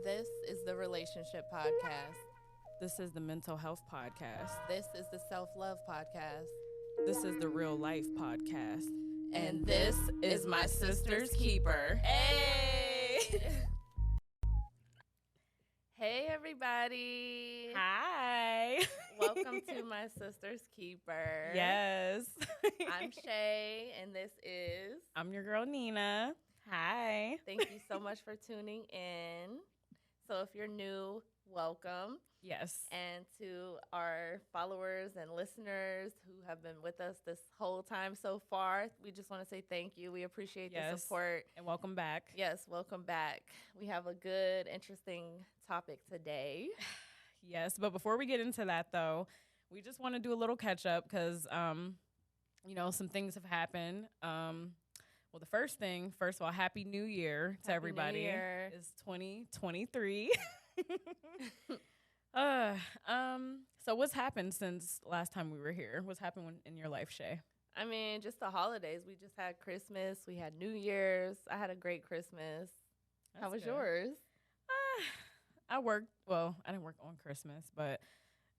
This is the Relationship Podcast. This is the Mental Health Podcast. This is the Self-Love Podcast. This is the Real Life Podcast. And this is my sister's keeper. Hey! Hey, everybody. Hi. Welcome to my sister's keeper. Yes. I'm Shay, and this is... I'm your girl, Nina. Hi. Thank you so much for tuning in. So if you're new, welcome. Yes. And to our followers and listeners who have been with us this whole time so far, we just want to say thank you. We appreciate the support. And welcome back. Yes, welcome back. We have a good, interesting topic today. Yes, but before we get into that, though, we just want to do a little catch-up because, some things have happened. Well, the first of all, Happy New Year to everybody. New Year. It's 2023. So what's happened since last time we were here? What's happened in your life, Shay? I mean, just the holidays. We just had Christmas. We had New Year's. I had a great Christmas. How was yours? I worked. Well, I didn't work on Christmas, but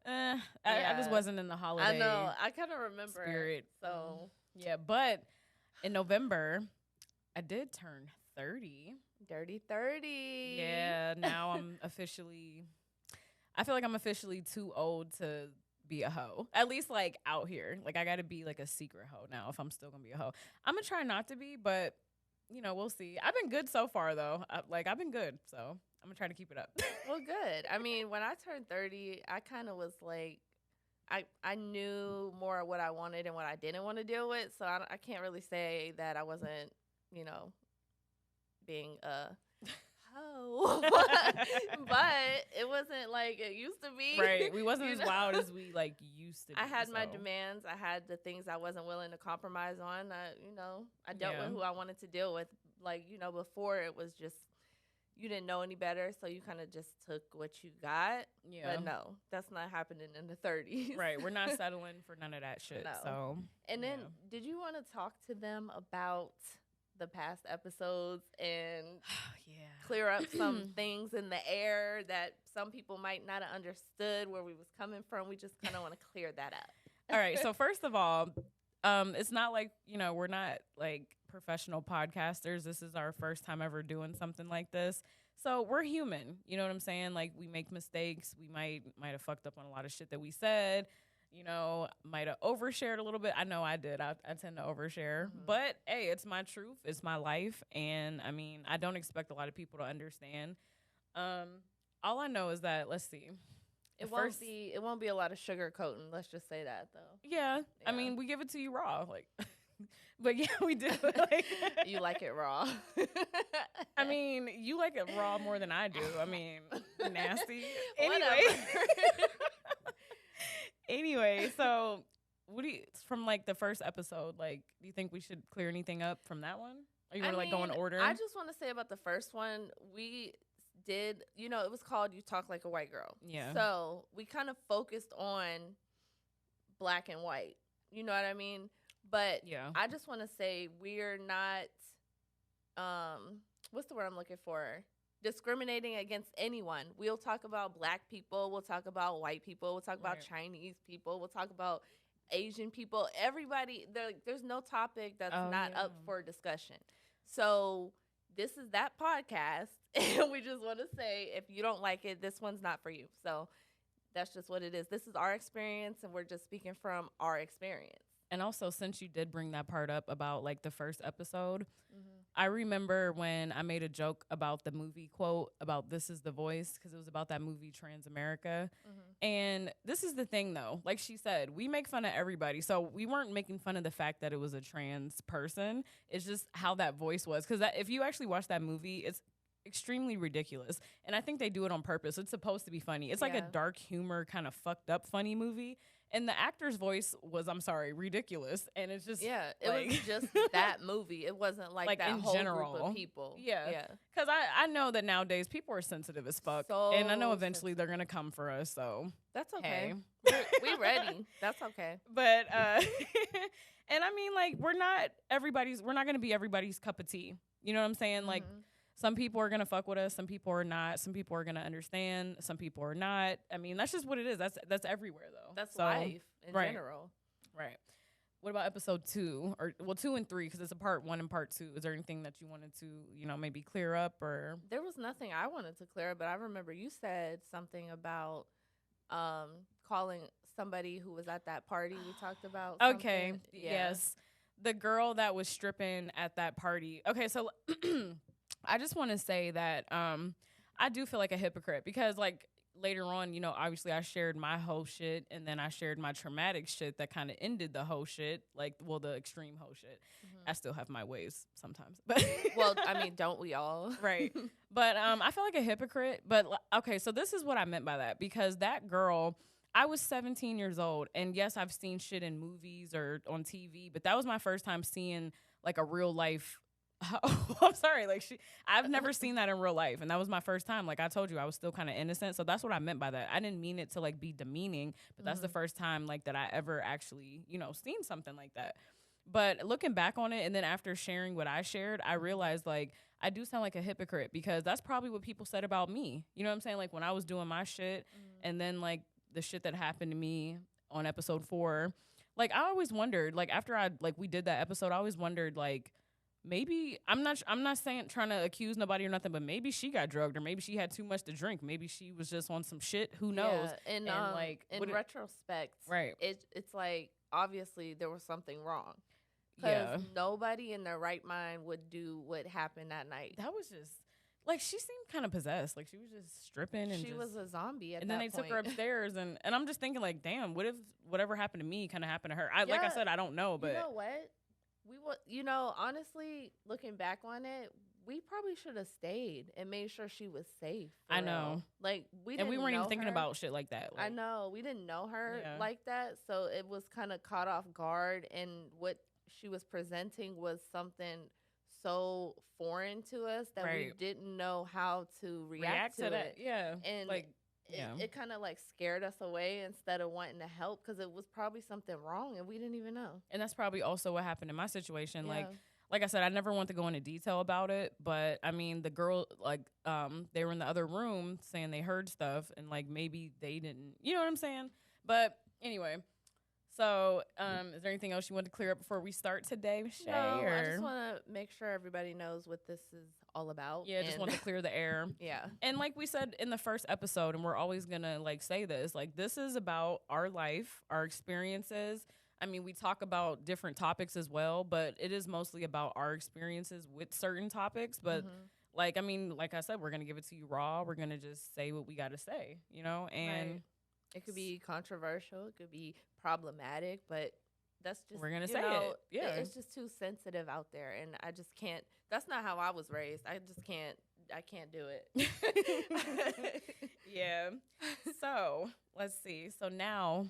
I just wasn't in the holiday. I know. I kind of remember spirit. So yeah, but in November, I did turn 30. Dirty 30. Yeah. Now I feel like I'm officially too old to be a hoe. At least like out here. Like I got to be like a secret hoe now if I'm still going to be a hoe. I'm going to try not to be, but we'll see. I've been good so far though. I've been good. So I'm going to try to keep it up. Well, good. I mean, when I turned 30, I kind of was like, I knew more what I wanted and what I didn't want to deal with. So I can't really say that I wasn't, being a hoe. But it wasn't like it used to be. Right. We wasn't as wild as we used to be. I had my demands. I had the things I wasn't willing to compromise on. I dealt with who I wanted to deal with. Before it was just, you didn't know any better, so you kind of just took what you got. Yeah. But no, that's not happening in the 30s. Right. We're not settling for none of that shit. No. So. And then, did you want to talk to them about the past episodes and clear up some things in the air that some people might not have understood where we was coming from? We just kind of want to clear that up. All right. So first of all, it's not like, we're not like professional podcasters. This is our first time ever doing something like this. So we're human. You know what I'm saying? Like we make mistakes. We might have fucked up on a lot of shit that we said. Might have overshared a little bit. I know I did. I tend to overshare. Mm-hmm. But hey, it's my truth. It's my life. And I mean, I don't expect a lot of people to understand. All I know is that, let's see. It won't be a lot of sugar coating. Let's just say that though. Yeah. I mean, we give it to you raw. But yeah, we do. You like it raw. I mean, you like it raw more than I do. I mean, nasty. Anyway, so from the first episode, do you think we should clear anything up from that one? Or you want to go in order? I just want to say about the first one, we did, it was called You Talk Like a White Girl. Yeah. So we kind of focused on black and white. You know what I mean? But yeah. I just want to say we're not, what's the word I'm looking for? Discriminating against anyone. We'll talk about black people. We'll talk about white people. We'll talk about Chinese people. We'll talk about Asian people. Everybody, there's no topic that's not up for discussion. So this is that podcast. And we just want to say, if you don't like it, this one's not for you. So that's just what it is. This is our experience, and we're just speaking from our experience. And also, since you did bring that part up about the first episode, I remember when I made a joke about the movie quote about "This is the voice" because it was about that movie Transamerica. And this is the thing, though. Like she said, we make fun of everybody. So we weren't making fun of the fact that it was a trans person. It's just how that voice was. Because if you actually watch that movie, it's extremely ridiculous. And I think they do it on purpose. It's supposed to be funny. It's like a dark humor, kind of fucked up funny movie. And the actor's voice was, I'm sorry, ridiculous. And it's just... Yeah, it was just that movie. It wasn't like that in whole general. Group of people. Yeah. Because I know that nowadays people are sensitive as fuck. And I know eventually they're going to come for us, so... That's okay. Hey. We ready. That's okay. But, and I mean, we're not going to be everybody's cup of tea. You know what I'm saying? some people are gonna fuck with us, some people are not, some people are gonna understand, some people are not. I mean, that's just what it is. That's everywhere though. That's life in general. Right. What about episode 2 or 2 and 3? Because it's a part 1 and part 2. Is there anything that you wanted to, maybe clear up or? There was nothing I wanted to clear up, but I remember you said something about calling somebody who was at that party we talked about. Okay. Yes. The girl that was stripping at that party. Okay, so I just want to say that I do feel like a hypocrite because like later on, obviously I shared my whole shit and then I shared my traumatic shit that kind of ended the whole shit, the extreme whole shit. I still have my ways sometimes. But well, I mean, don't we all? Right. But I feel like a hypocrite. But okay, so this is what I meant by that because that girl, I was 17 years old and yes, I've seen shit in movies or on TV, but that was my first time seeing like a real life I'm sorry. I've never seen that in real life. And that was my first time. Like I told you, I was still kind of innocent. So that's what I meant by that. I didn't mean it to be demeaning, but that's the first time that I ever actually, seen something like that. But looking back on it, and then after sharing what I shared, I realized I do sound like a hypocrite because that's probably what people said about me. You know what I'm saying? Like when I was doing my shit and then the shit that happened to me on episode 4, I always wondered, after we did that episode, I always wondered, maybe I'm not saying trying to accuse nobody or nothing, but maybe she got drugged or maybe she had too much to drink. Maybe she was just on some shit. Who knows? And in retrospect, right? It's obviously there was something wrong. Because nobody in their right mind would do what happened that night. That was just she seemed kind of possessed. She was just stripping and she was a zombie at that point. And then they took her upstairs and I'm just thinking damn, what if whatever happened to me kind of happened to her? Like I said, I don't know, but you know what? Honestly, looking back on it, we probably should have stayed and made sure she was safe. I know. We weren't even thinking about shit like that. I know. We didn't know her like that. So it was kind of caught off guard. And what she was presenting was something so foreign to us that we didn't know how to react to that. it. Yeah. And it kind of scared us away instead of wanting to help because it was probably something wrong and we didn't even know. And that's probably also what happened in my situation. Yeah. Like I said, I never want to go into detail about it, but I mean, the girl, they were in the other room saying they heard stuff and maybe they didn't, you know what I'm saying? But anyway, so is there anything else you want to clear up before we start today, Shay? No, I just want to make sure everybody knows what this is all about. Yeah, just want to clear the air. Yeah. And like we said in the first episode, and we're always going to say this, this is about our life, our experiences. I mean, we talk about different topics as well, but it is mostly about our experiences with certain topics. But like I said, we're going to give it to you raw. We're going to just say what we got to say, and right. It could be controversial. It could be problematic, but that's just, we're going to say it. Yeah. It's just too sensitive out there. And I just can't, that's not how I was raised. I can't do it. Yeah. So let's see. So now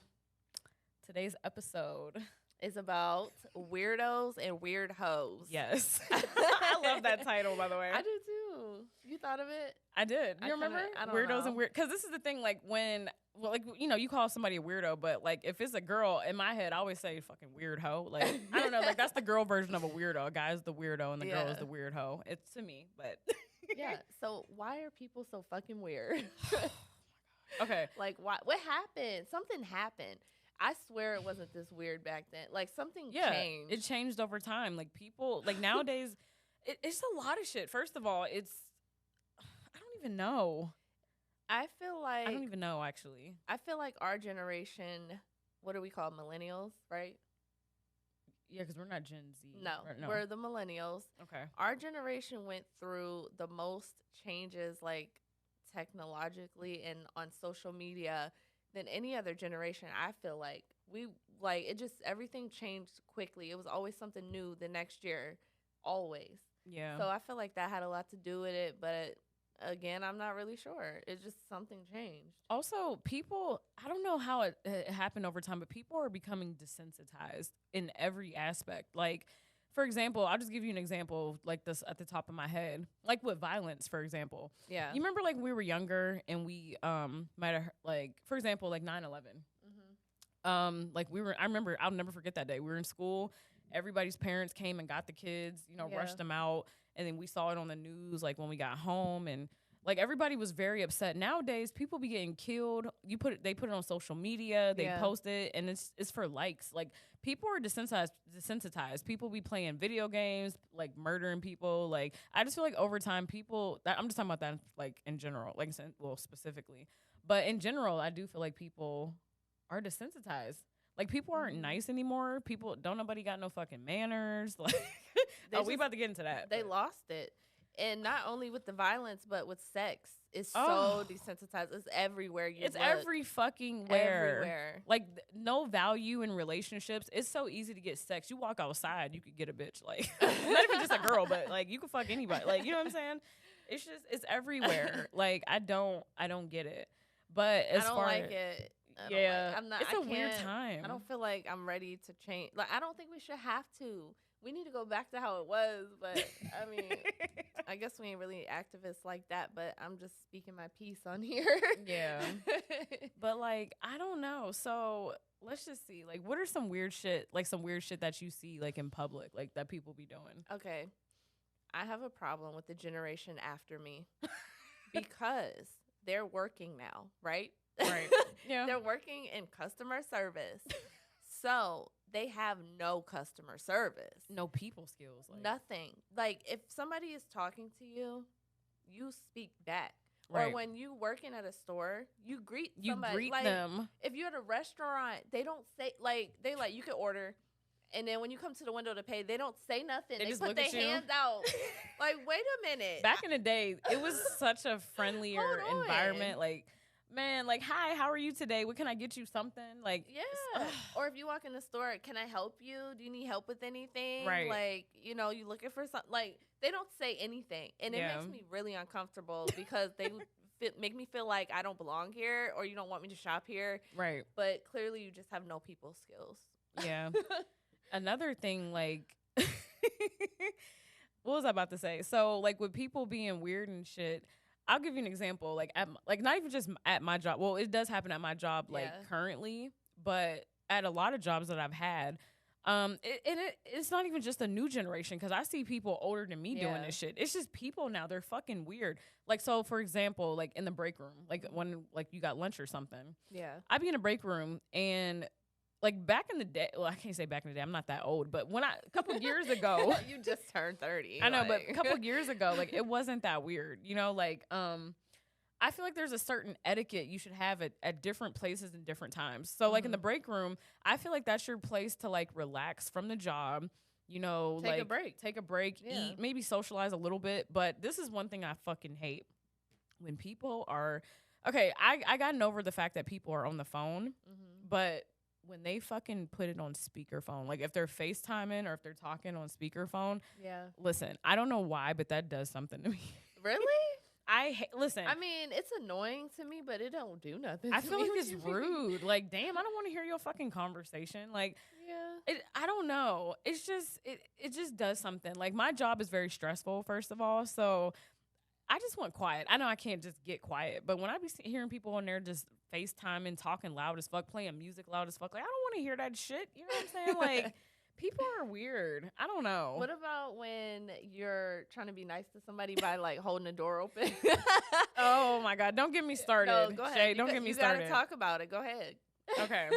today's episode is about weirdos and weird hoes. Yes. I love that title, by the way. I do too. You thought of it? I did. You remember? I don't Weirdos know. and weird. Because this is the thing, you call somebody a weirdo, but if it's a girl, in my head, I always say fucking weird hoe. I don't know. That's the girl version of a weirdo. A guy's the weirdo and the girl is the weird hoe. It's to me, but. Yeah. So why are people so fucking weird? Okay. What happened? Something happened. I swear it wasn't this weird back then. Something changed. It changed over time. People, nowadays, it's a lot of shit. First of all, I don't even know. I feel I don't even know, actually. I feel like our generation, what do we call millennials, right? Yeah, because we're not Gen Z. No, we're the millennials. Okay. Our generation went through the most changes, technologically and on social media than any other generation. I feel like everything changed quickly. It was always something new the next year, always. Yeah. So I feel like that had a lot to do with it, but again, I'm not really sure. It's just something changed. Also, people, I don't know how it happened over time, but people are becoming desensitized in every aspect. For example, I'll just give you an example this at the top of my head. With violence, for example. Yeah. You remember we were younger and we might have for example, 9/11. I remember, I'll never forget that day. We were in school. Everybody's parents came and got the kids, rushed them out. And then we saw it on the news, like when we got home, and like everybody was very upset. Nowadays, people be getting killed. They put it on social media, they post it, and it's for likes. Like people are desensitized. People be playing video games, like murdering people. Like I just feel like over time, I'm just talking about that like in general, like specifically, but in general, I do feel like people are desensitized. Like people aren't nice anymore. Nobody got no fucking manners. Like we about to get into that. They lost it. And not only with the violence, but with sex. It's so desensitized. It's everywhere you look. Every fucking where. Everywhere. Like, no value in relationships. It's so easy to get sex. You walk outside, you could get a bitch. Like, not even just a girl, but, like, you can fuck anybody. Like, you know what I'm saying? It's everywhere. Like, I don't get it. But as far as... I don't like it. It's a weird time. I don't feel like I'm ready to change. Like, I don't think we should have to. We need to go back to how it was, but I mean, I guess we ain't really activists like that, but I'm just speaking my piece on here. Yeah. But like, I don't know. So let's just see, like, what are some weird shit that you see like in public, like that people be doing? Okay. I have a problem with the generation after me because they're working now, right? Right. Yeah. They're working in customer service. So they have no customer service. No people skills. Like. Nothing. Like, if somebody is talking to you, you speak back. Right. Or when you working at a store, you greet somebody. You greet them. If you're at a restaurant, they don't say, you can order. And then when you come to the window to pay, they don't say nothing. They just put their hands out. Like, wait a minute. Back in the day, it was such a friendlier environment. Like, man, like, hi, how are you today? What can I get you? Something? Like, yeah. Or if you walk in the store, can I help you? Do you need help with anything? Right. Like, you looking for something. Like, they don't say anything. And it makes me really uncomfortable because they make me feel like I don't belong here or you don't want me to shop here. Right. But clearly you just have no people skills. Yeah. Another thing, like, what was I about to say? So, like, with people being weird and shit, I'll give you an example. Like, not even just at my job. Well, it does happen at my job, like, currently, but at a lot of jobs that I've had, it's not even just a new generation because I see people older than me doing this shit. It's just people now. They're fucking weird. Like, so, for example, like, in the break room, like, when, like, you got lunch or something. Yeah. I'd be in a break room and... Like, back in the day, well, I can't say back in the day, I'm not that old, but a couple years ago. You just turned 30. I know, but a couple years ago, like, it wasn't that weird. Like, I feel like there's a certain etiquette you should have at different places and different times. So, like, in the break room, I feel like that's your place to, like, relax from the job, take a break, eat, maybe socialize a little bit. But this is one thing I fucking hate. When people are, okay, I gotten over the fact that people are on the phone, but when they fucking put it on speakerphone, like if they're FaceTiming or if they're talking on speakerphone, listen, I don't know why, but that does something to me. Really? Listen. I mean, it's annoying to me, but it don't do nothing. I feel like it's rude. Like, damn, I don't want to hear your fucking conversation. Like, I don't know. It's just, it just does something. Like, my job is very stressful, first of all, so I just want quiet. I know I can't just get quiet, but when I be hearing people on there just FaceTiming, talking loud as fuck, playing music loud as fuck, like, I don't want to hear that shit. You know what I'm saying? Like, people are weird. I don't know. What about when you're trying to be nice to somebody by, like, holding the door open? Oh, my God. Don't get me started. No, go ahead. Shay, don't get me started. You got to talk about it. Go ahead. Okay.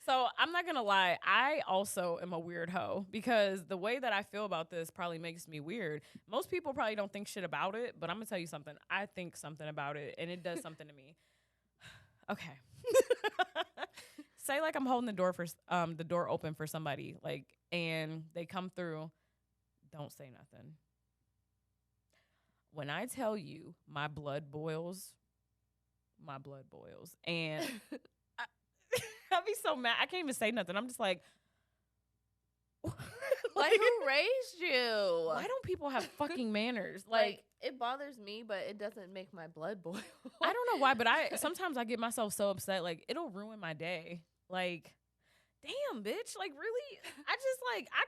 So I'm not going to lie. I also am a weird hoe because the way that I feel about this probably makes me weird. Most people probably don't think shit about it, but I'm going to tell you something. I think something about it, and it does something to me. Okay. Say like I'm holding the door open for somebody, like, and they come through. Don't say nothing. When I tell you my blood boils, and I'll be so mad. I can't even say nothing. I'm just like who raised you? Why don't people have fucking manners? Like, it bothers me, but it doesn't make my blood boil. I don't know why, but sometimes I get myself so upset. Like, it'll ruin my day. Like, damn, bitch. Like, really? I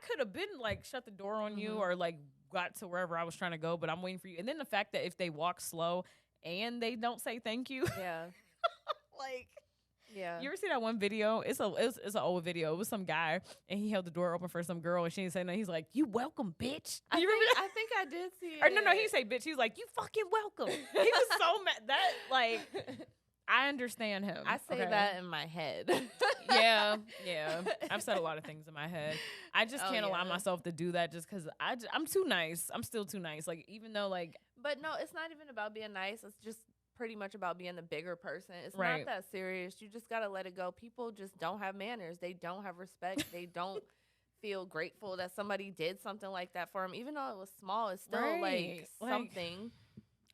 could have been like shut the door on you or like got to wherever I was trying to go, but I'm waiting for you. And then the fact that if they walk slow and they don't say thank you. Yeah. Like, Yeah. You ever see that one video? It's an old video. It was some guy and he held the door open for some girl and she didn't say nothing. He's like, "You welcome, bitch." I You remember that? I think I did see it. Or no, he didn't say bitch. He was like, "You fucking welcome." He was so mad. That like, I understand him. I say that in my head. Yeah. I've said a lot of things in my head. I just can't allow myself to do that just because I'm too nice. I'm still too nice. Like, even though like. But no, it's not even about being nice. It's just pretty much about being the bigger person. It's Right. not that serious. You just got to let it go. People just don't have manners. They don't have respect. They don't feel grateful that somebody did something like that for them. Even though it was small, it's still like something.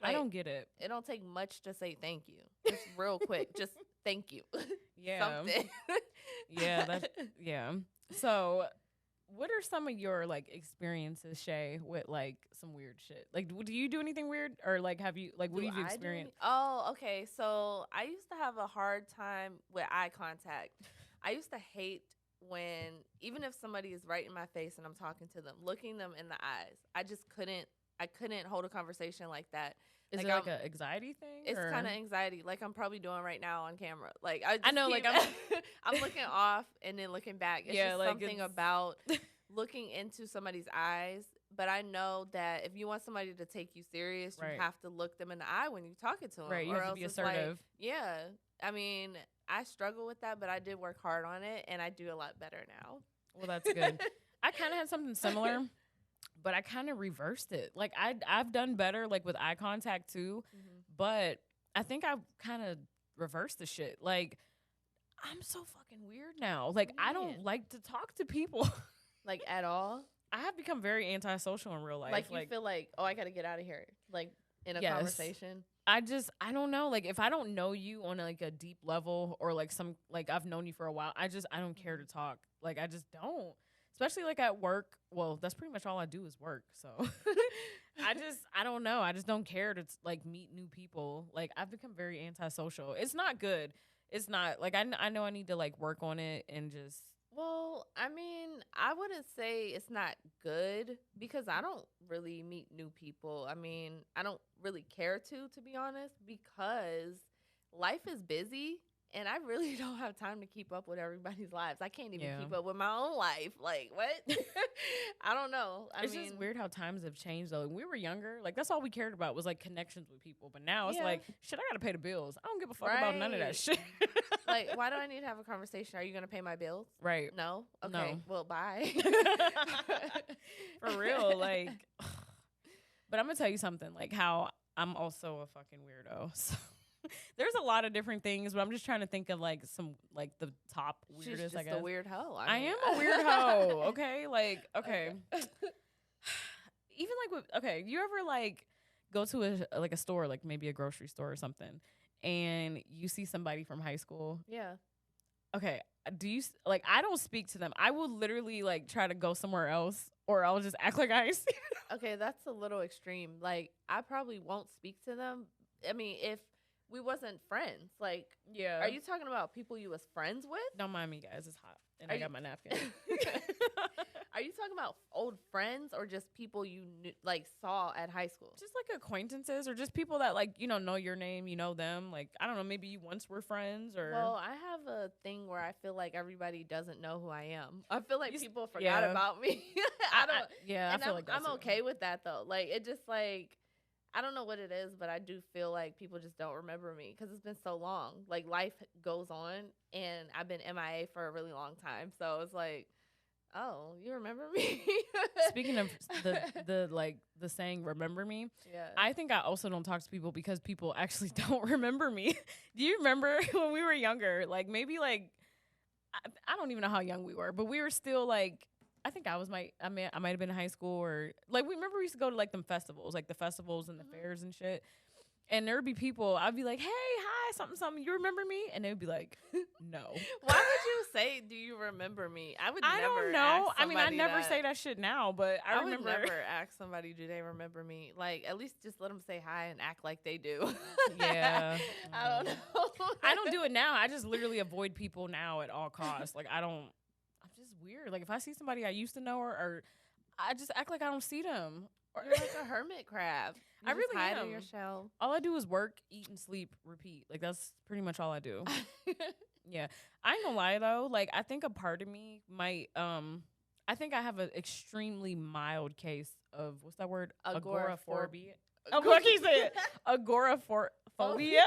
I don't get it. It don't take much to say thank you. Just real quick. Just thank you. Yeah. Something. Yeah. So, what are some of your like experiences, Shay, with like some weird shit? Like, do you do anything weird, or like have you like what have you experienced? Oh, okay. So I used to have a hard time with eye contact. I used to hate when even if somebody is right in my face and I'm talking to them, looking them in the eyes. I just couldn't. I couldn't hold a conversation like that. Is like it like an anxiety thing? It's kind of anxiety, like I'm probably doing right now on camera. Like I know, like I'm looking off and then looking back. It's just like something about looking into somebody's eyes. But I know that if you want somebody to take you serious, you have to look them in the eye when you're talking to them. Right, you have to be assertive. Yeah, I mean, I struggle with that, but I did work hard on it, and I do a lot better now. Well, that's good. I kind of had something similar. But I kind of reversed it. Like I've done better like with eye contact too. Mm-hmm. But I think I've kind of reversed the shit. Like I'm so fucking weird now. Like I don't like to talk to people. Like at all. I have become very antisocial in real life. Like you feel like, oh, I got to get out of here. Like in a conversation. I don't know. Like if I don't know you on like a deep level or like I've known you for a while, I don't care to talk. Like I just don't. Especially like at work. Well, that's pretty much all I do is work. So I don't know. I just don't care to like meet new people. Like I've become very antisocial. It's not good. It's not like I know I need to like work on it and just. Well, I mean, I wouldn't say it's not good because I don't really meet new people. I mean, I don't really care to be honest, because life is busy. And I really don't have time to keep up with everybody's lives. I can't even keep up with my own life. Like, what? I don't know. It's just weird how times have changed, though. When we were younger, like, that's all we cared about was, like, connections with people. But now it's like, shit, I got to pay the bills. I don't give a fuck about none of that shit. Like, why do I need to have a conversation? Are you going to pay my bills? Right. No? Okay. No. Well, bye. For real. Like, but I'm going to tell you something. Like, how I'm also a fucking weirdo. So. There's a lot of different things, but I'm just trying to think of like some like the top weirdest. She's just I guess a weird hoe. I am a weird hoe. Okay, like okay. Even like with you ever like go to a store, like maybe a grocery store or something, and you see somebody from high school? Yeah. Okay. Do you like? I don't speak to them. I will literally like try to go somewhere else, or I'll just act like I see. Okay, that's a little extreme. Like I probably won't speak to them. I mean, if we wasn't friends. Like, yeah. Are you talking about people you was friends with? Don't mind me, guys. It's hot. And I got my napkin. Are you talking about old friends or just people you like saw at high school? Just like acquaintances or just people that like, know your name, you know them. Like, I don't know, maybe you once were friends or. Well, I have a thing where I feel like everybody doesn't know who I am. I feel like people forgot about me. I feel like that's I'm okay with that though. Like, it just like. I don't know what it is, but I do feel like people just don't remember me because it's been so long. Like, life goes on, and I've been MIA for a really long time. So it's like, oh, you remember me? Speaking of the saying, remember me? Yeah. I think I also don't talk to people because people actually don't remember me. Do you remember when we were younger? Like, maybe, like, I don't even know how young we were, but we were still, like, I think I might have been in high school or like we used to go to like them festivals, like the festivals and the fairs and shit. And there would be people, I'd be like, hey, hi, something, you remember me? And they would be like, no. Why would you say, do you remember me? I don't know. I mean, I never say that shit now, but I remember. Would never ask somebody, do they remember me? Like, at least just let them say hi and act like they do. Yeah. I don't know. I don't do it now. I just literally avoid people now at all costs. Like, I'm just weird. Like, if I see somebody I used to know or I just act like I don't see them. You're like a hermit crab. I really hide am. in your shell. All I do is work, eat, and sleep, repeat. Like, that's pretty much all I do. Yeah. I ain't gonna lie, though. Like, I think a part of me might, I think I have an extremely mild case of, what's that word? Agoraphobia. Oh, what can you say it? Agoraphobia.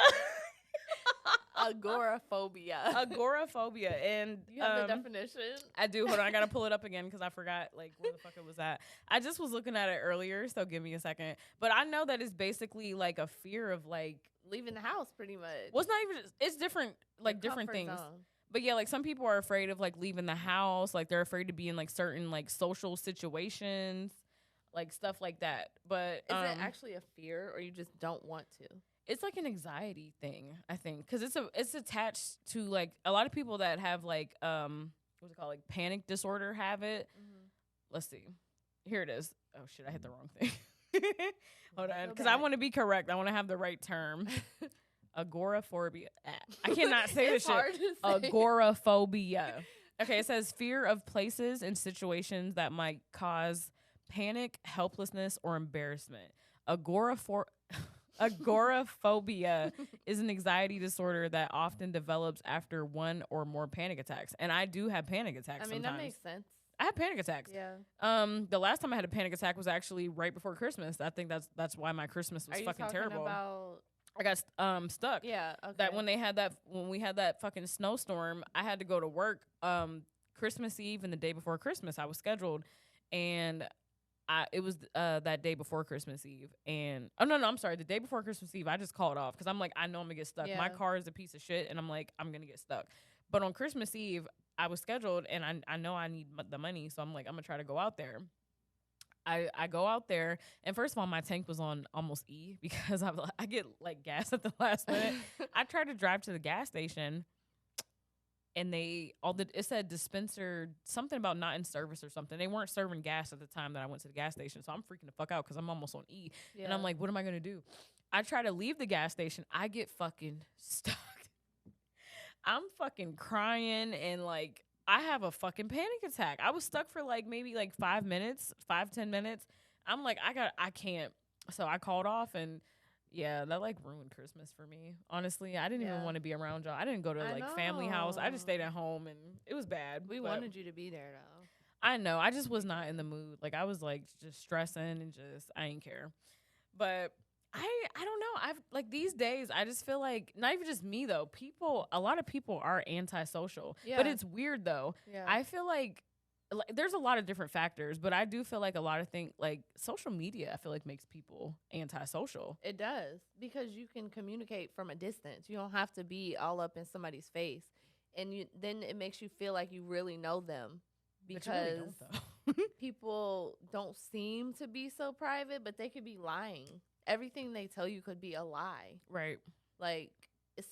Agoraphobia. Agoraphobia. And you have the definition? I do. Hold on, I gotta pull it up again because I forgot like where the fuck it was at. I just was looking at it earlier, so give me a second. But I know that it's basically like a fear of like leaving the house, pretty much. Well, it's not even. It's different, like different things. Zone. But yeah, like some people are afraid of like leaving the house, like they're afraid to be in like certain like social situations, like stuff like that. But is it actually a fear, or you just don't want to? It's like an anxiety thing, I think, because it's attached to like a lot of people that have like what's it called, like panic disorder have it. Mm-hmm. Let's see, here it is. Oh shit, I hit the wrong thing. Hold on, because I want to be correct. I want to have the right term. Agoraphobia. I cannot say this shit. Agoraphobia. Okay, it says fear of places and situations that might cause panic, helplessness, or embarrassment. Agoraphobia is an anxiety disorder that often develops after one or more panic attacks. And I do have panic attacks sometimes. That makes sense. I have panic attacks. Yeah. The last time I had a panic attack was actually right before Christmas. I think that's why my Christmas was fucking terrible. About I got stuck. Yeah. Okay. That when we had that fucking snowstorm, I had to go to work Christmas Eve and the day before Christmas. I was scheduled, and it was that day before Christmas Eve, and I'm sorry, the day before Christmas Eve, I just called off because I'm like, I know I'm gonna get stuck. Yeah. My car is a piece of shit, and I'm like, I'm gonna get stuck. But on Christmas Eve, I was scheduled, and I know I need the money, so I'm like, I'm gonna try to go out there. I go out there, and first of all, my tank was on almost E because I get like gas at the last minute. I tried to drive to the gas station, and it said dispenser, something about not in service or something. They weren't serving gas at the time that I went to the gas station, so I'm freaking the fuck out because I'm almost on E. Yeah. And I'm like, what am I gonna do? I try to leave the gas station. I get fucking stuck. I'm fucking crying, and like I have a fucking panic attack. I was stuck for like maybe like 5 minutes, 5-10 minutes. I'm like, I can't. So I called off, and yeah, that like ruined Christmas for me. Honestly, I didn't even want to be around y'all. I didn't go to like family house. I just stayed at home, and it was bad. We wanted you to be there though. I know. I just was not in the mood. Like I was like just stressing and I didn't care. But I don't know. I've like these days I just feel like not even just me though. A lot of people are antisocial. Yeah. But it's weird though. Yeah. I feel like there's a lot of different factors, but I do feel like a lot of things like social media I feel like makes people antisocial. It does, because you can communicate from a distance. You don't have to be all up in somebody's face. And then it makes you feel like you really know them, because really don't, people don't seem to be so private, but they could be lying. Everything they tell you could be a lie. Right. Like,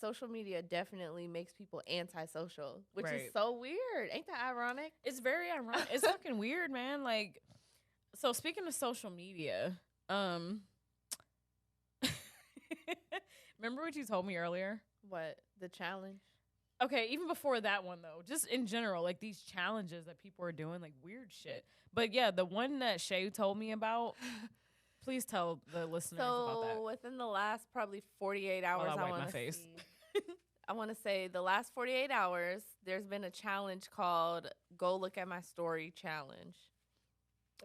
social media definitely makes people antisocial, which is so weird. Ain't that ironic? It's very ironic. It's fucking weird, man. Like, so speaking of social media, remember what you told me earlier? What? The challenge? Okay, even before that one, though, just in general, like these challenges that people are doing, like weird shit. But yeah, the one that Shay told me about... Please tell the listeners about that. So within the last probably 48 hours, I want to say the last 48 hours, there's been a challenge called Go Look at My Story Challenge.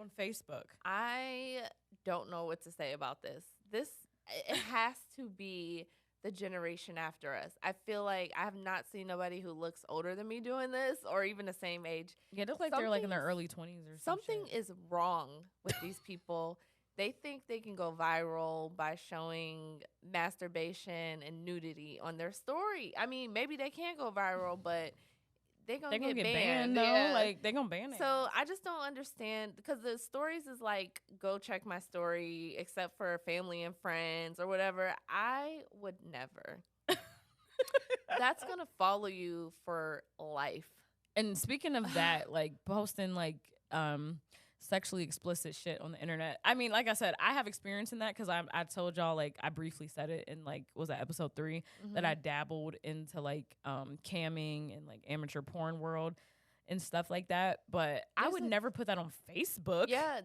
On Facebook. I don't know what to say about this. It has to be the generation after us. I feel like I have not seen nobody who looks older than me doing this, or even the same age. Yeah, it looks like they're like in their early 20s or something. Something is wrong with these people. They think they can go viral by showing masturbation and nudity on their story. I mean, maybe they can go viral, but they're gonna get banned. Though. Yeah. Like, they're gonna ban it. So I just don't understand, because the stories is like, go check my story, except for family and friends or whatever. I would never. That's gonna follow you for life. And speaking of that, like posting like sexually explicit shit on the internet. I mean, like I said, I have experience in that because I told y'all, like, I briefly said it in, like, was that episode 3, that I dabbled into, like, camming and, like, amateur porn world. and stuff like that. But I would never put that on Facebook. Yeah,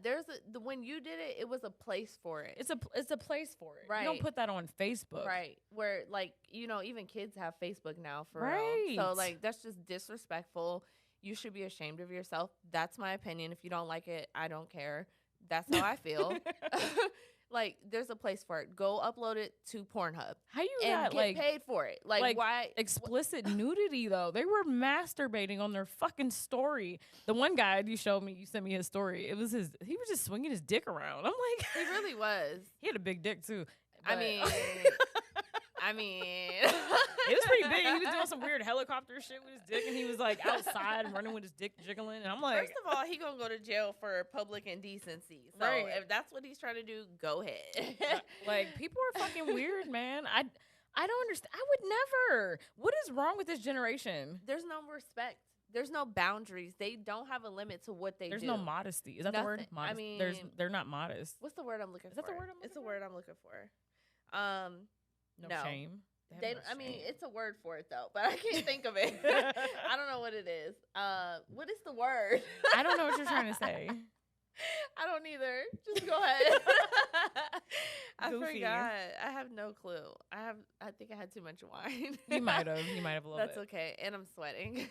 when you did it, it was a place for it. It's a place for it. Right. You don't put that on Facebook. Right. Where, like, you know, even kids have Facebook now, for right. real. So, like, that's just disrespectful. You should be ashamed of yourself. That's my opinion. If you don't like it, I don't care. That's how I feel. Like, there's a place for it. Go upload it to Pornhub. How you and got, get like, paid for it? Like why? Explicit nudity, though. They were masturbating on their fucking story. The one guy you showed me, you sent me his story. He was just swinging his dick around. I'm like, he really was. He had a big dick too. I mean, it was pretty big. He was doing some weird helicopter shit with his dick, and he was like outside running with his dick jiggling. And I'm like, first of all, he gonna go to jail for public indecency. So right. if that's what he's trying to do, go ahead. Like, people are fucking weird, man. I don't understand. I would never. What is wrong with this generation? There's no respect. There's no boundaries. They don't have a limit to what they There's do. no modesty. Is that the word? Modest. I mean, they're not modest. What's the word I'm looking for? Is that the word I'm looking It's for? a word I'm looking for. No shame. I mean, it's a word for it though, but I can't think of it. I don't know what it is. What is the word? I don't know what you're trying to say. I don't either. Just go ahead. I Goofy. forgot. I have no clue. I think I had too much wine. You might have a little That's bit. okay. And I'm sweating.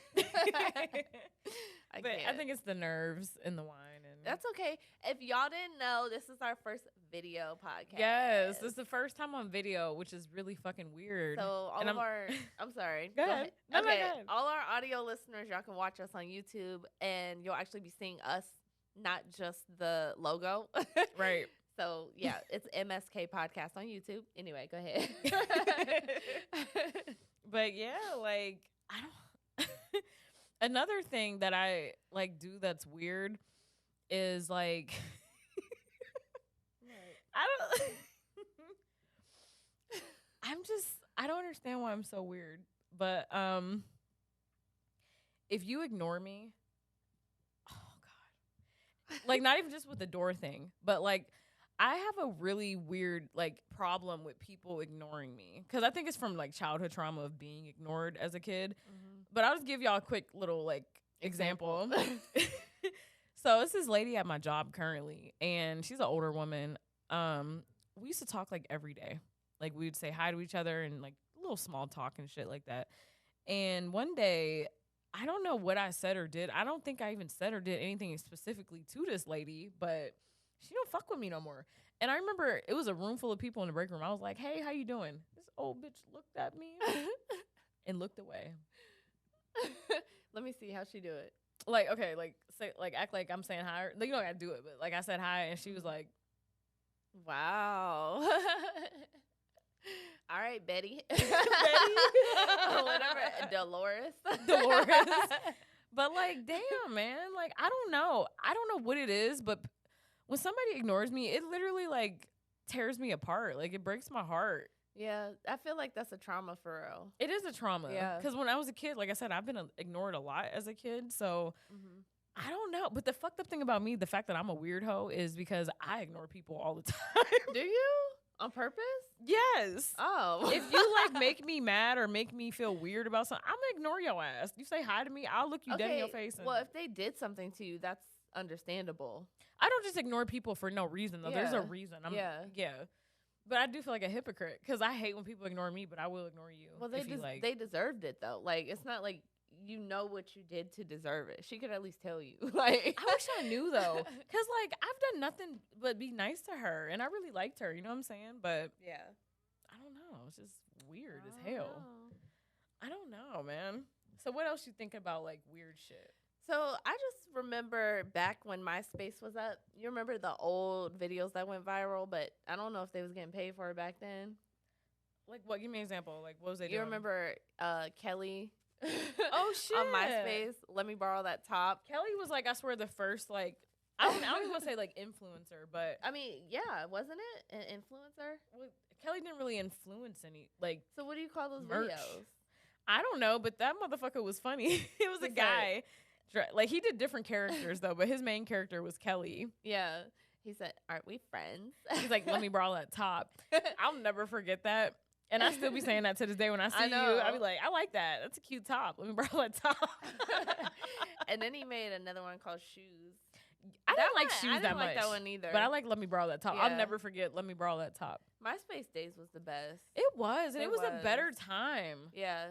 I think it's the nerves and the wine. And that's okay. If y'all didn't know, this is our first video podcast. Yes, this is the first time on video, which is really fucking weird. So I'm sorry. Go ahead. Okay. No, go ahead. All our audio listeners, y'all can watch us on YouTube, and you'll actually be seeing us, not just the logo. Right. So yeah, it's MSK Podcast on YouTube. Anyway, go ahead. But yeah, like, I don't. Another thing that I like do that's weird is like, I don't understand why I'm so weird. But if you ignore me, oh God, like, not even just with the door thing, but like, I have a really weird like problem with people ignoring me, because I think it's from like childhood trauma of being ignored as a kid. Mm-hmm. But I'll just give y'all a quick little like example. So it's this lady at my job currently, and she's an older woman. We used to talk like every day. Like, we'd say hi to each other and like a little small talk and shit like that. And one day, I don't know what I said or did. I don't think I even said or did anything specifically to this lady, but she don't fuck with me no more. And I remember it was a room full of people in the break room. I was like, hey, how you doing? This old bitch looked at me and looked away. Let me see how she do it. Like, okay, like, say, like, act like I'm saying hi. Like, you don't gotta do it, but like, I said hi, and she was like, wow. All right, Betty. Betty? Whatever. Dolores. But like, damn, man. Like, I don't know what it is, but when somebody ignores me, it literally like tears me apart. Like, it breaks my heart. Yeah, I feel like that's a trauma for real. It is a trauma. Yeah. Because when I was a kid, like I said, I've been ignored a lot as a kid. So I don't know. But the fucked up thing about me, the fact that I'm a weird hoe, is because I ignore people all the time. Do you? On purpose? Yes. Oh. If you like make me mad or make me feel weird about something, I'm gonna ignore your ass. You say hi to me, I'll look you dead in your face. Well, if they did something to you, that's understandable. I don't just ignore people for no reason though. Yeah. There's a reason. Yeah. But I do feel like a hypocrite, because I hate when people ignore me, but I will ignore you. Well, they deserved it though. Like, it's not like you know what you did to deserve it. She could at least tell you. Like, I wish I knew though, because like, I've done nothing but be nice to her, and I really liked her. You know what I'm saying? But yeah, I don't know. It's just weird as hell. I don't know, man. So what else you think about like weird shit? So I just remember back when MySpace was up. You remember the old videos that went viral, but I don't know if they was getting paid for it back then. Like what? Give me an example. Like, what was they doing? You remember Kelly? Oh shit! On MySpace, let me borrow that top. Kelly was like, I swear, the first like, I don't even want to say like influencer, but I mean, yeah, wasn't it an influencer? Well, Kelly didn't really influence any like. So what do you call those merch. videos? I don't know, but that motherfucker was funny. It was a guy. Like, he did different characters though, but his main character was Kelly. Yeah. He said, "Aren't we friends?" He's like, "Let me borrow that top." I'll never forget that. And I still be saying that to this day when I see you. I be like, I like that. That's a cute top. Let me borrow that top. And then he made another one called Shoes. I didn't like Shoes that much. I didn't like that one either. But I like Let Me Borrow That Top. Yeah. I'll never forget Let Me Borrow That Top. MySpace days was the best. It was. And it was a better time. Yeah.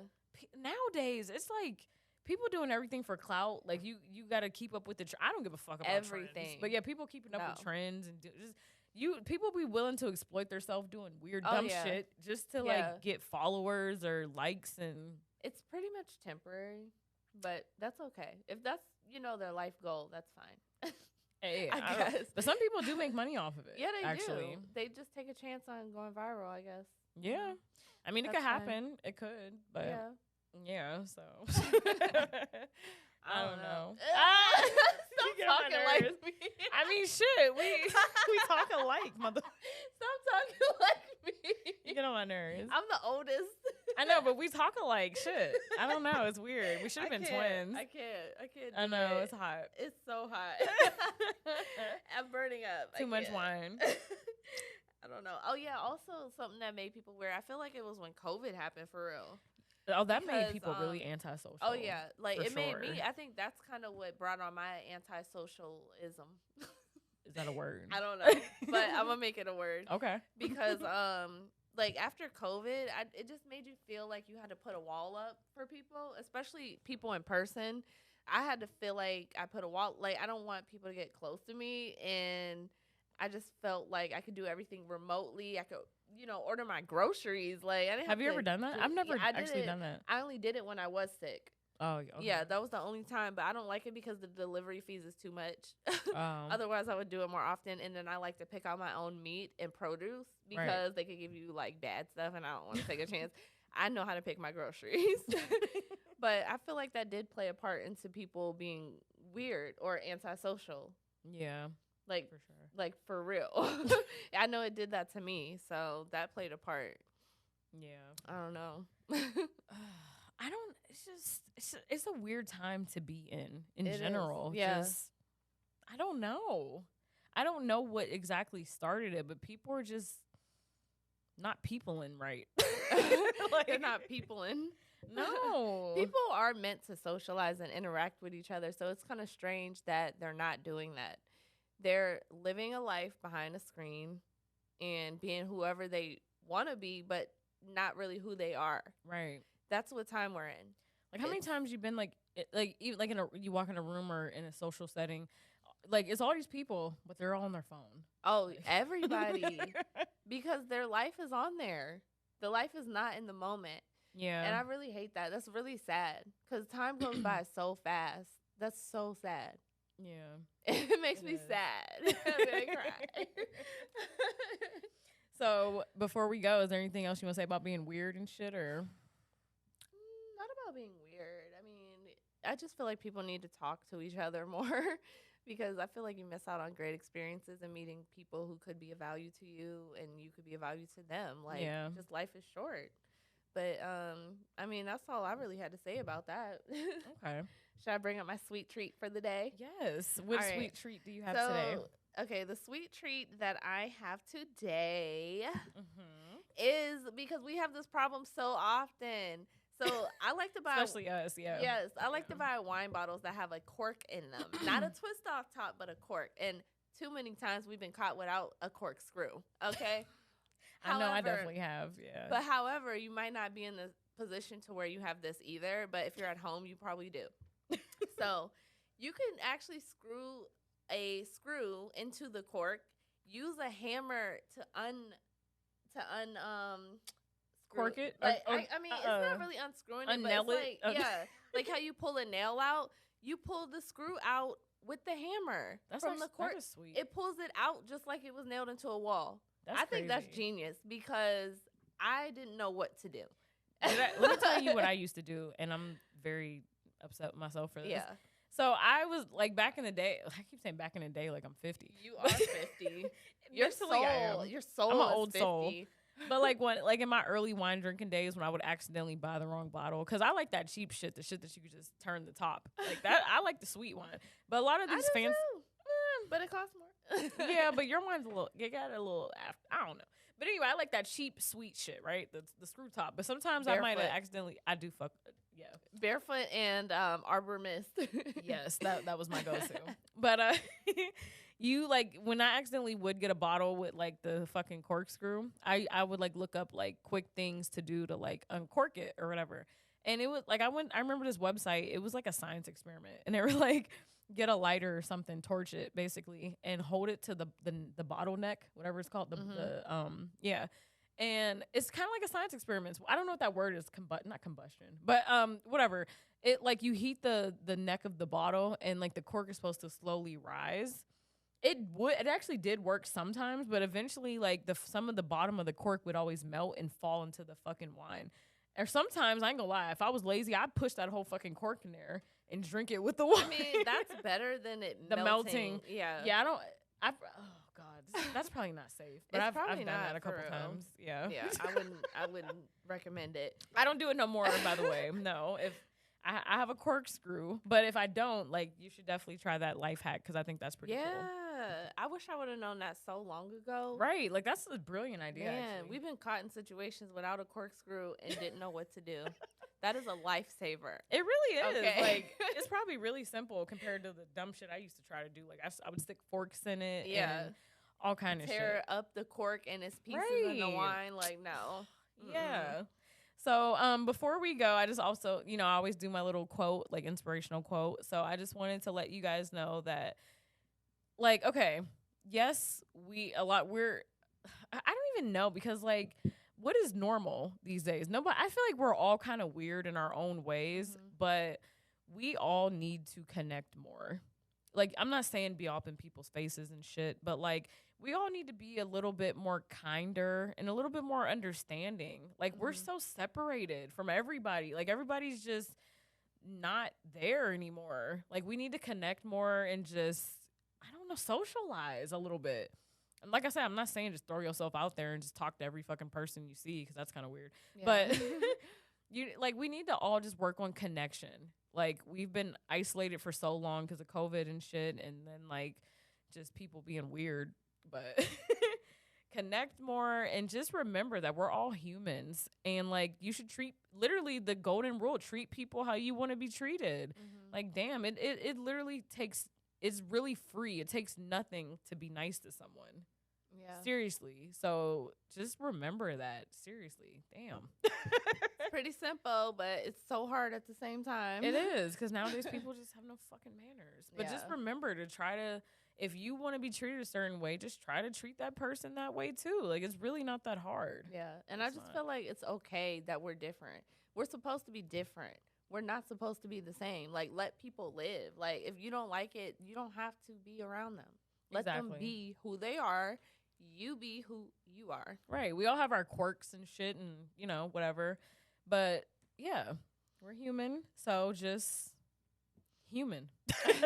Nowadays, it's like people doing everything for clout. Like you got to keep up with the I don't give a fuck about everything. Trends. But yeah, people keeping up with trends and people be willing to exploit themselves doing weird dumb shit just to like get followers or likes, and it's pretty much temporary, but that's okay. If that's their life goal, that's fine. Hey, I guess. But some people do make money off of it. Yeah, they actually do. They just take a chance on going viral, I guess. Yeah. I mean, it could happen. It could, but yeah, so I don't know. Stop talking like me. I mean, shit, we talk alike, mother. Stop talking like me. You get on my nerves. I'm the oldest. I know, but we talk alike. Shit, I don't know. It's weird. We should have been twins. I can't. I know it's hot. It's so hot. I'm burning up. Too much wine. I don't know. Oh yeah, also something that made people weird. I feel like it was when COVID happened for real. Oh, that made people really antisocial. Oh yeah, like it made me. I think that's kind of what brought on my antisocialism. Is that a word? I don't know, but I'm gonna make it a word. Okay. Because like after COVID, it just made you feel like you had to put a wall up for people, especially people in person. I had to feel like I put a wall. Like I don't want people to get close to me, and I just felt like I could do everything remotely. I could, order my groceries. Like, I didn't have you ever done that? I've never actually done that. I only did it when I was sick. Oh, okay. Yeah, that was the only time. But I don't like it because the delivery fees is too much. Otherwise, I would do it more often. And then I like to pick out my own meat and produce because they could give you like bad stuff, and I don't want to take a chance. I know how to pick my groceries. But I feel like that did play a part into people being weird or antisocial. Yeah. Like, for sure. Like, for real. I know it did that to me, so that played a part. Yeah. I don't know. It's a weird time to be in it general. Is. Yeah. I don't know. I don't know what exactly started it, but people are just not peopling right. Like, they're not peopling. No. People are meant to socialize and interact with each other, so it's kind of strange that they're not doing that. They're living a life behind a screen and being whoever they want to be, but not really who they are. Right. That's what time we're in. Like, how many times you've been even like you walk in a room or in a social setting, like it's all these people, but they're all on their phone. Oh, everybody, because their life is on there. The life is not in the moment. Yeah. And I really hate that. That's really sad because time goes by so fast. That's so sad. Yeah. It makes me sad. I'm going to cry. So, before we go, is there anything else you want to say about being weird and shit, or? Not about being weird. I mean, I just feel like people need to talk to each other more because I feel like you miss out on great experiences and meeting people who could be of value to you and you could be of value to them. Like, just life is short. But, I mean, that's all I really had to say about that. Okay. Should I bring up my sweet treat for the day? Yes. What sweet treat do you have today? Okay, the sweet treat that I have today is because we have this problem so often. So I like to buy, especially us, yeah. Yes, I like to buy wine bottles that have a cork in them, not a twist off top, but a cork. And too many times we've been caught without a corkscrew. Okay. I know, I definitely have, yeah. But however, you might not be in the position to where you have this either. But if you're at home, you probably do. So you can actually screw a screw into the cork. Use a hammer to cork it. Like, I mean, it's not really unscrewing it, but it's like like how you pull a nail out. You pull the screw out with the hammer from the cork. That is sweet. It pulls it out just like it was nailed into a wall. I think that's genius because I didn't know what to do. Let me tell you what I used to do, and I'm very upset with myself for this. Yeah. So I was like back in the day. I keep saying back in the day, like I'm 50. You are 50. Your soul. I'm an old 50. Soul. But like in my early wine drinking days, when I would accidentally buy the wrong bottle, because I like that cheap shit, the shit that you could just turn the top like that. I like the sweet wine, but a lot of these fans, but it costs more. Yeah, but your wine's you got a little. I don't know. But anyway, I like that cheap, sweet shit, right? The screw top. But sometimes I might have accidentally, I do fuck, yeah. Barefoot and Arbor Mist. Yes, that was my go-to. But you, like, when I accidentally would get a bottle with, like, the fucking corkscrew, I would, like, look up, like, quick things to do to, like, uncork it or whatever. And it was, like, I remember this website. It was, like, a science experiment. And they were, like, get a lighter or something, torch it, basically, and hold it to the bottleneck, whatever it's called, yeah. And it's kind of like a science experiment. I don't know what that word is, not combustion, but whatever. It, like, you heat the neck of the bottle, and, like, the cork is supposed to slowly rise. It actually did work sometimes, but eventually, like, some of the bottom of the cork would always melt and fall into the fucking wine. Or sometimes, I ain't gonna lie, if I was lazy, I'd push that whole fucking cork in there and drink it with the wine. I mean, that's better than it the melting. Yeah. Yeah, oh God, that's probably not safe. But I've done that a couple times. Yeah. Yeah, I wouldn't recommend it. I don't do it no more, by the way. No, if I have a corkscrew, but if I don't, like, you should definitely try that life hack because I think that's pretty cool. I wish I would have known that so long ago. Right, like, that's a brilliant idea. Man, actually. we've been caught in situations without a corkscrew and didn't know what to do. That is a lifesaver. It really is. Okay. Like, it's probably really simple compared to the dumb shit I used to try to do. Like, I would stick forks in it. Yeah. And all kind of shit. Tear up the cork and its pieces in the wine. Like, no. Yeah. So before we go, I just also, I always do my little quote, like, inspirational quote. So I just wanted to let you guys know that, like, okay, yes, I don't even know because, like, what is normal these days? Nobody. I feel like we're all kind of weird in our own ways, but we all need to connect more. Like, I'm not saying be up in people's faces and shit, but, like, we all need to be a little bit more kinder and a little bit more understanding. Like, we're so separated from everybody. Like, everybody's just not there anymore. Like, we need to connect more and just, I don't know, socialize a little bit. And like I said, I'm not saying just throw yourself out there and just talk to every fucking person you see because that's kind of weird. Yeah. But we need to all just work on connection. Like, we've been isolated for so long because of COVID and shit, and then, like, just people being weird. But connect more and just remember that we're all humans. And, like, you should treat, literally, the golden rule, treat people how you want to be treated. Like, damn, it literally takes, it's really free. It takes nothing to be nice to someone. Yeah. Seriously. So just remember that. Seriously. Damn. It's pretty simple, but it's so hard at the same time. It is, because nowadays people just have no fucking manners. But just remember to try to, if you want to be treated a certain way, just try to treat that person that way too. Like, it's really not that hard. Yeah. And I just feel like it's okay that we're different. We're supposed to be different. We're not supposed to be the same. Like, let people live. Like, if you don't like it, you don't have to be around them. Let them be who they are. You be who you are. Right. We all have our quirks and shit and, whatever. But, yeah, we're human. So just human.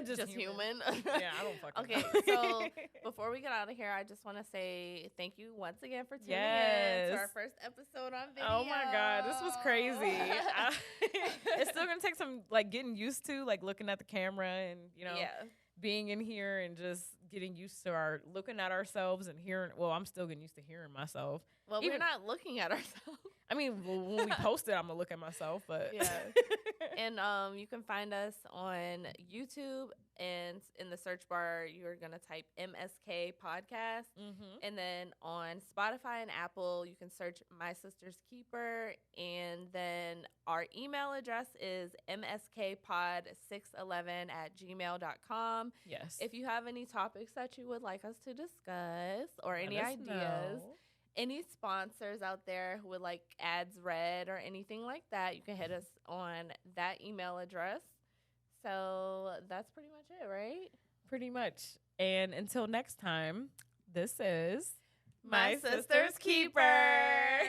just human. Yeah, I don't fucking know. Okay, so before we get out of here, I just want to say thank you once again for tuning in to our first episode on video. Oh, my God. This was crazy. It's still going to take some, like, getting used to, like, looking at the camera and, being in here and just getting used to looking at ourselves and hearing. Well, I'm still getting used to hearing myself. Well, we're not looking at ourselves. I mean, when we post it, I'm gonna look at myself, but yeah. And you can find us on YouTube, and in the search bar, you're gonna type MSK Podcast, and then on Spotify and Apple, you can search My Sister's Keeper, and then our email address is mskpod611@gmail.com. Yes. If you have any topics that you would like us to discuss or any ideas. Any sponsors out there who would like ads read or anything like that, you can hit us on that email address. So that's pretty much it, right? Pretty much. And until next time, this is My Sister's Keeper.